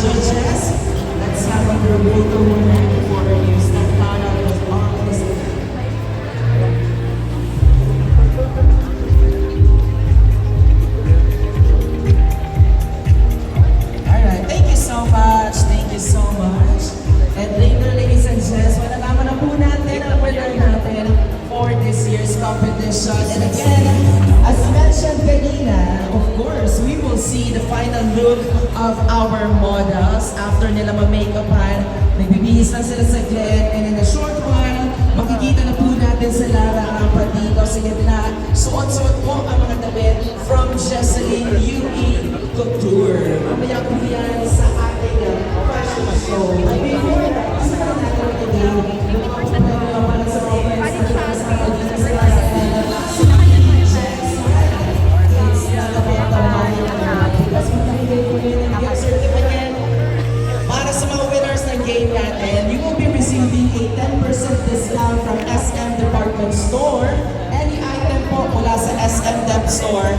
So Jess, let's have a photo muna before you step out of this. Alright, thank you so much. Thank you so much. And later, ladies and gents, malalaman na po natin ang winner natin for this year's competition. And again, as mentioned kanina, of course, we will see the final look of our models after nila ma-makeupan. Nagbibihis lang sila saglit, and in a short while, makikita na po natin sila apat dito sa gitna. Suot-suot po ang mga damit from Jesseline UE Couture. Mamaya po yan sa ating fashion show. Before, gusto ko na natin today, yung mga para sa mga para sa mga winners ng game natin, you will be receiving a 10% discount from SM Department Store. Any item po mula sa SM Dep Store,